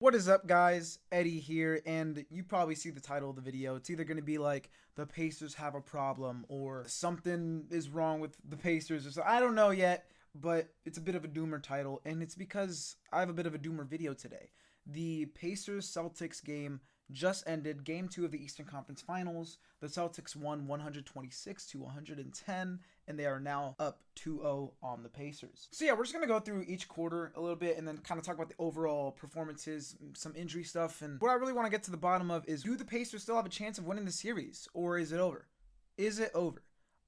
What is up, guys? Eddie here, and you probably see the title of the video. It's either going to be like, the Pacers have a problem, or something is wrong with the Pacers, or so. I don't know yet, but it's a bit of a doomer title, and it's because I have a bit of a doomer video today. The Pacers-Celtics game just ended, game 2 of the Eastern Conference Finals. The Celtics won 126-110, and they are now up 2-0 on the Pacers. So yeah, we're just going to go through each quarter a little bit and then kind of talk about the overall performances, some injury stuff, and what I really want to get to the bottom of is, do the Pacers still have a chance of winning the series, or is it over? Is it over?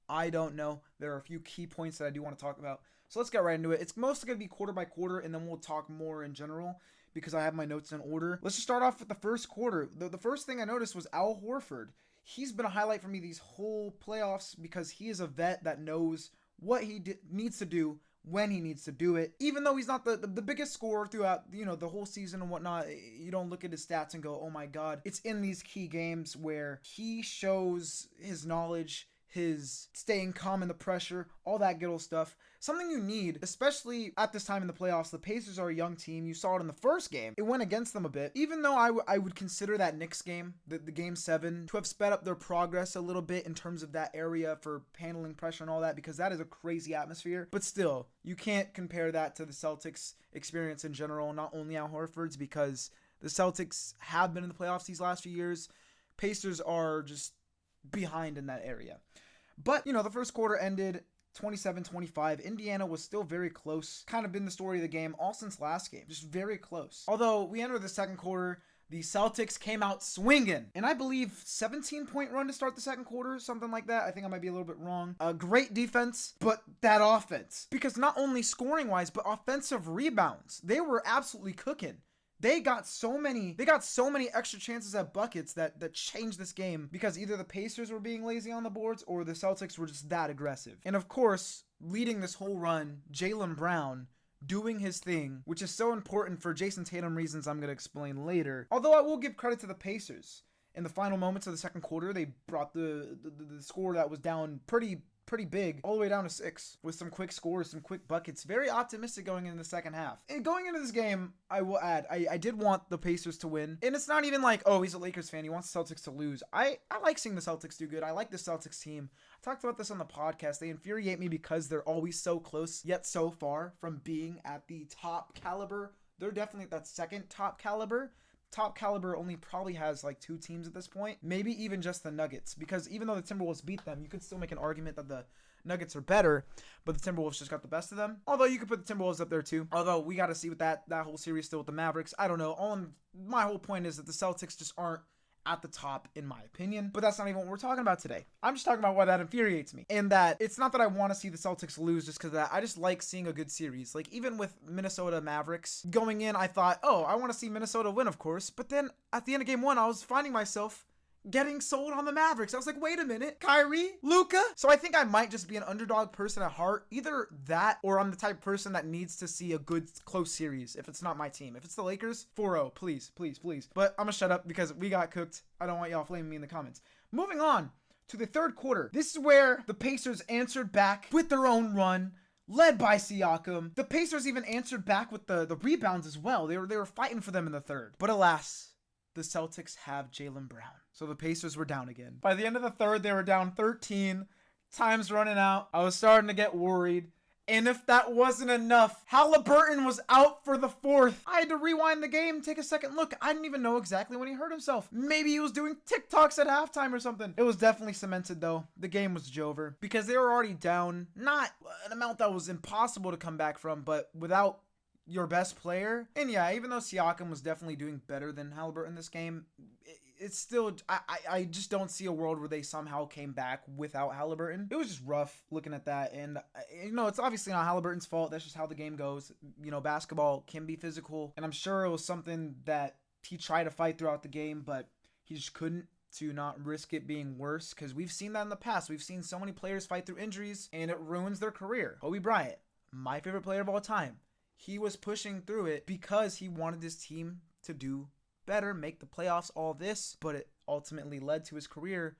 I don't know. There are a few key points that I do want to talk about. So let's get right into it. It's mostly going to be quarter by quarter, and then we'll talk more in general because I have my notes in order. Let's just start off with the first quarter. The first thing I noticed was Al Horford. He's been a highlight for me these whole playoffs because he is a vet that knows what he needs to do when he needs to do it. Even though he's not the biggest scorer throughout, the whole season and whatnot, you don't look at his stats and go, oh my God. It's in these key games where he shows his knowledge, his staying calm in the pressure, all that good old stuff. Something you need, especially at this time in the playoffs. The Pacers are a young team. You saw it in the first game. It went against them a bit. Even though I would consider that Knicks game, the game 7, to have sped up their progress a little bit in terms of that area for handling pressure and all that, because that is a crazy atmosphere. But still, you can't compare that to the Celtics experience in general, not only Al Horford's, because the Celtics have been in the playoffs these last few years. Pacers are just behind in that area. But, the first quarter ended 27-25. Indiana was still very close. Kind of been the story of the game all since last game. Just very close. Although we entered the second quarter, the Celtics came out swinging. And I believe 17-point run to start the second quarter, something like that. I think I might be a little bit wrong. A great defense, but that offense. Because not only scoring-wise, but offensive rebounds. They were absolutely cooking. They got so many extra chances at buckets that changed this game because either the Pacers were being lazy on the boards or the Celtics were just that aggressive. And of course, leading this whole run, Jaylen Brown doing his thing, which is so important for Jason Tatum reasons I'm going to explain later. Although I will give credit to the Pacers. In the final moments of the second quarter, they brought the score that was down pretty big, all the way down to 6 with some quick scores, some quick buckets. Very optimistic going into the second half. And going into this game, I will add, I did want the Pacers to win. And it's not even like, oh, he's a Lakers fan, he wants the Celtics to lose. I like seeing the Celtics do good. I like the Celtics team. I talked about this on the podcast. They infuriate me because they're always so close, yet so far from being at the top caliber. They're definitely at that second top caliber. Top caliber only probably has like 2 teams at this point, maybe even just the Nuggets, because even though the Timberwolves beat them, you could still make an argument that the Nuggets are better, but the Timberwolves just got the best of them. Although you could put the Timberwolves up there too. Although we got to see with that whole series still with the Mavericks. I don't know. My whole point is that the Celtics just aren't at the top in my opinion, but that's not even what we're talking about today. I'm just talking about why that infuriates me, and that it's not that I want to see the Celtics lose just because of that. I just like seeing a good series. Like even with Minnesota Mavericks going in, I thought, oh, I want to see Minnesota win, of course, but then at the end of game 1, I was finding myself getting sold on the Mavericks. I was like, wait a minute, Kyrie, Luka. So I think I might just be an underdog person at heart. Either that, or I'm the type of person that needs to see a good close series if it's not my team. If it's the Lakers, 4-0, please. But I'm gonna shut up because we got cooked. I don't want y'all flaming me in the comments. Moving on to the third quarter. This is where the Pacers answered back with their own run, led by Siakam. The Pacers even answered back with the rebounds as well. They were fighting for them in the third. But alas, the Celtics have Jaylen Brown. So the Pacers were down again. By the end of the third, they were down 13. Time's running out. I was starting to get worried. And if that wasn't enough, Halliburton was out for the fourth. I had to rewind the game, take a second look. I didn't even know exactly when he hurt himself. Maybe he was doing TikToks at halftime or something. It was definitely cemented though. The game was over because they were already down. Not an amount that was impossible to come back from, but without your best player. And yeah, even though Siakam was definitely doing better than Halliburton this game, it's still, I just don't see a world where they somehow came back without Halliburton. It was just rough looking at that. And, it's obviously not Halliburton's fault. That's just how the game goes. Basketball can be physical. And I'm sure it was something that he tried to fight throughout the game, but he just couldn't, to not risk it being worse. Because we've seen that in the past. We've seen so many players fight through injuries, and it ruins their career. Kobe Bryant, my favorite player of all time. He was pushing through it because he wanted his team to do better, make the playoffs, all this, but it ultimately led to his career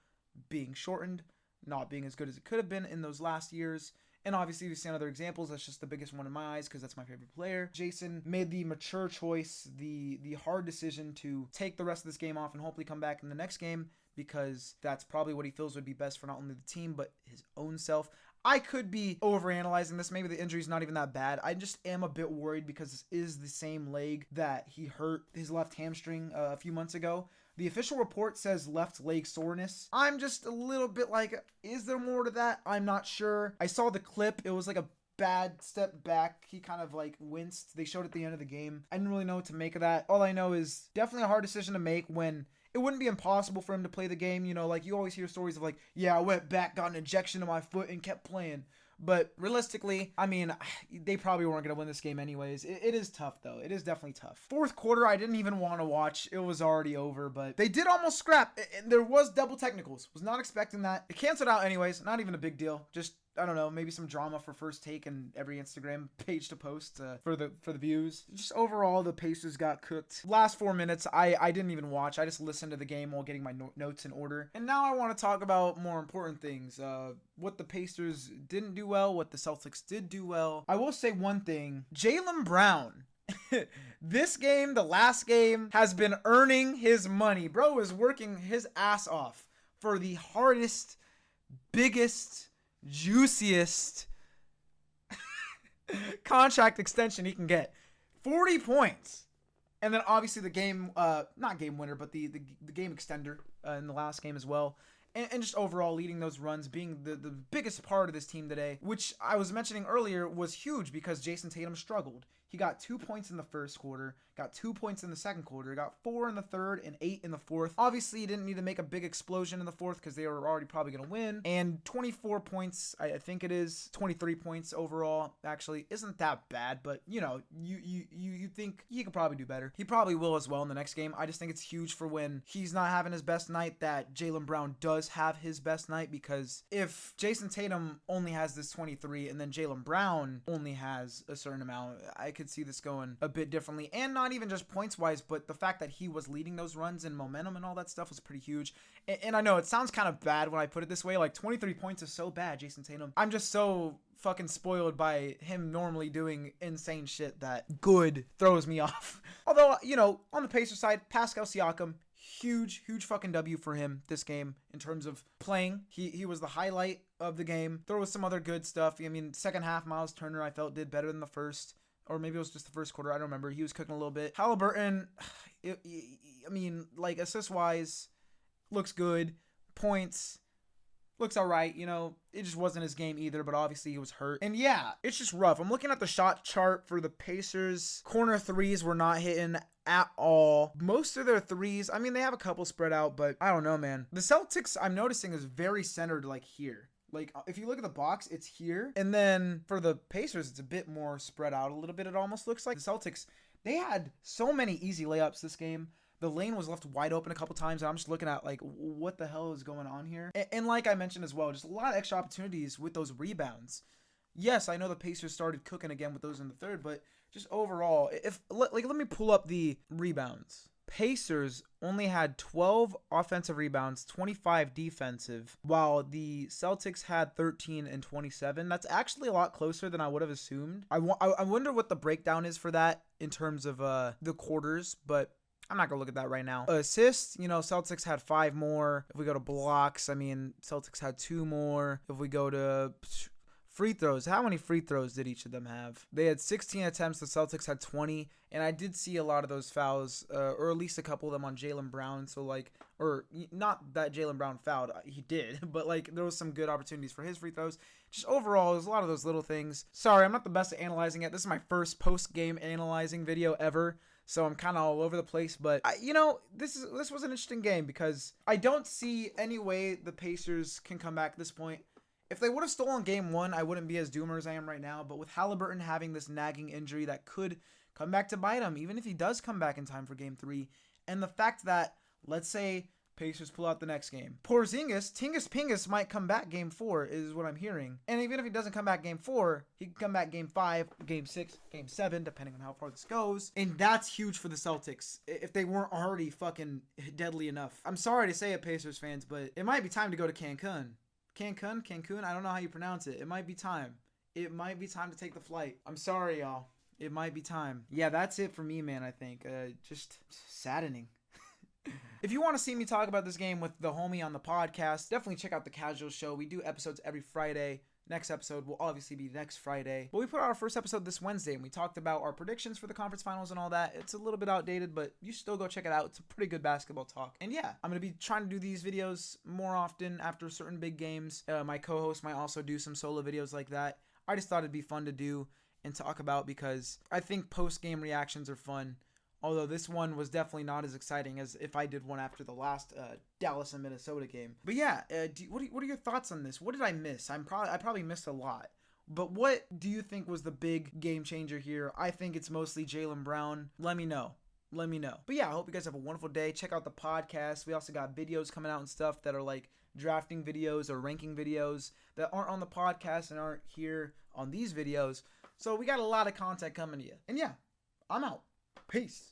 being shortened, not being as good as it could have been in those last years, And obviously, we've seen other examples. That's just the biggest one in my eyes because that's my favorite player. Jason made the mature choice, the hard decision to take the rest of this game off and hopefully come back in the next game because that's probably what he feels would be best for not only the team, but his own self. I could be overanalyzing this. Maybe the injury's not even that bad. I just am a bit worried because this is the same leg that he hurt his left hamstring a few months ago. The official report says left leg soreness. I'm just a little bit like, is there more to that? I'm not sure. I saw the clip. It was like a bad step back. He kind of like winced. They showed at the end of the game. I didn't really know what to make of that. All I know is definitely a hard decision to make when it wouldn't be impossible for him to play the game. You know, like you always hear stories of like, yeah, I went back, got an injection to my foot and kept playing. But realistically, I mean, they probably weren't going to win this game anyways. It is tough, though. It is definitely tough. Fourth quarter, I didn't even want to watch. It was already over, but they did almost scrap. There was double technicals. Was not expecting that. It canceled out anyways. Not even a big deal. Just, I don't know, maybe some drama for first take and every Instagram page to post for the views. Just overall, the Pacers got cooked. Last 4 minutes, I didn't even watch. I just listened to the game while getting my notes in order. And now I want to talk about more important things. What the Pacers didn't do well, what the Celtics did do well. I will say one thing. Jaylen Brown. This game, the last game, has been earning his money. Bro is working his ass off for the hardest, biggest, juiciest contract extension he can get. 40 points. And then obviously the game, not game winner, but the game extender in the last game as well. And just overall leading those runs, being the biggest part of this team today, which I was mentioning earlier was huge because Jason Tatum struggled. He got 2 points in the first quarter, got 2 points in the second quarter, got 4 in the third, and 8 in the fourth. Obviously, he didn't need to make a big explosion in the fourth because they were already probably going to win. And 24 points, I think it is, 23 points overall, actually, isn't that bad. But, you know, you think he could probably do better. He probably will as well in the next game. I just think it's huge for when he's not having his best night that Jaylen Brown does have his best night, because if Jason Tatum only has this 23 and then Jaylen Brown only has a certain amount, I could see this going a bit differently. And not even just points wise, but the fact that he was leading those runs and momentum and all that stuff was pretty huge. And I know it sounds kind of bad when I put it this way, like 23 points is so bad, Jason Tatum. I'm just so fucking spoiled by him normally doing insane shit that good throws me off. Although, you know, on the Pacers side, Pascal Siakam, huge fucking W for him this game in terms of playing. He was the highlight of the game. There was some other good stuff. I mean, second half, Miles Turner, I felt, did better than the first. Or maybe it was just the first quarter. I don't remember. He was cooking a little bit. Halliburton, I mean, like, assist-wise, looks good. Points, looks all right. You know, it just wasn't his game either, but obviously he was hurt. And yeah, it's just rough. I'm looking at the shot chart for the Pacers. Corner threes were not hitting at all. Most of their threes, I mean, they have a couple spread out, but I don't know, man. The Celtics, I'm noticing, is very centered, like, here. Like, if you look at the box, it's here. And then for the Pacers, it's a bit more spread out a little bit, it almost looks like. The Celtics, they had so many easy layups this game. The lane was left wide open a couple times, and I'm just looking at, like, what the hell is going on here? And like I mentioned as well, just a lot of extra opportunities with those rebounds. Yes, I know the Pacers started cooking again with those in the third, but just overall, let me pull up the rebounds. Pacers only had 12 offensive rebounds, 25 defensive, while the Celtics had 13 and 27. That's actually a lot closer than I would have assumed. I wonder what the breakdown is for that in terms of the quarters, but I'm not going to look at that right now. Assists, you know, Celtics had 5 more. If we go to blocks, I mean, Celtics had 2 more. If we go to free throws, how many free throws did each of them have? They had 16 attempts. The Celtics had 20. And I did see a lot of those fouls, or at least a couple of them on Jaylen Brown. So, like, or not that Jaylen Brown fouled. He did. But, like, there was some good opportunities for his free throws. Just overall, there's a lot of those little things. Sorry, I'm not the best at analyzing it. This is my first post-game analyzing video ever. So I'm kind of all over the place, but you know, this was an interesting game because I don't see any way the Pacers can come back at this point. If they would have stolen game 1, I wouldn't be as doomer as I am right now, but with Halliburton having this nagging injury that could come back to bite him, even if he does come back in time for game 3, and the fact that, let's say, Pacers pull out the next game. Porzingis, Tingus Pingus might come back game 4 is what I'm hearing. And even if he doesn't come back game 4, he can come back game 5, game 6, game 7, depending on how far this goes. And that's huge for the Celtics if they weren't already fucking deadly enough. I'm sorry to say it, Pacers fans, but it might be time to go to Cancun. Cancun, I don't know how you pronounce it. It might be time. It might be time to take the flight. I'm sorry, y'all. It might be time. Yeah, that's it for me, man, I think. Just saddening. If you want to see me talk about this game with the homie on the podcast, definitely check out the Casual Show. We do episodes every Friday. Next episode will obviously be next Friday. But we put out our first episode this Wednesday, and we talked about our predictions for the conference finals and all that. It's a little bit outdated, but you still go check it out. It's a pretty good basketball talk. And yeah, I'm going to be trying to do these videos more often after certain big games. My co-host might also do some solo videos like that. I just thought it'd be fun to do and talk about because I think post-game reactions are fun. Although this one was definitely not as exciting as if I did one after the last Dallas and Minnesota game. But yeah, what are your thoughts on this? What did I miss? I probably missed a lot. But what do you think was the big game changer here? I think it's mostly Jaylen Brown. Let me know. But yeah, I hope you guys have a wonderful day. Check out the podcast. We also got videos coming out and stuff that are like drafting videos or ranking videos that aren't on the podcast and aren't here on these videos. So we got a lot of content coming to you. And yeah, I'm out. Peace.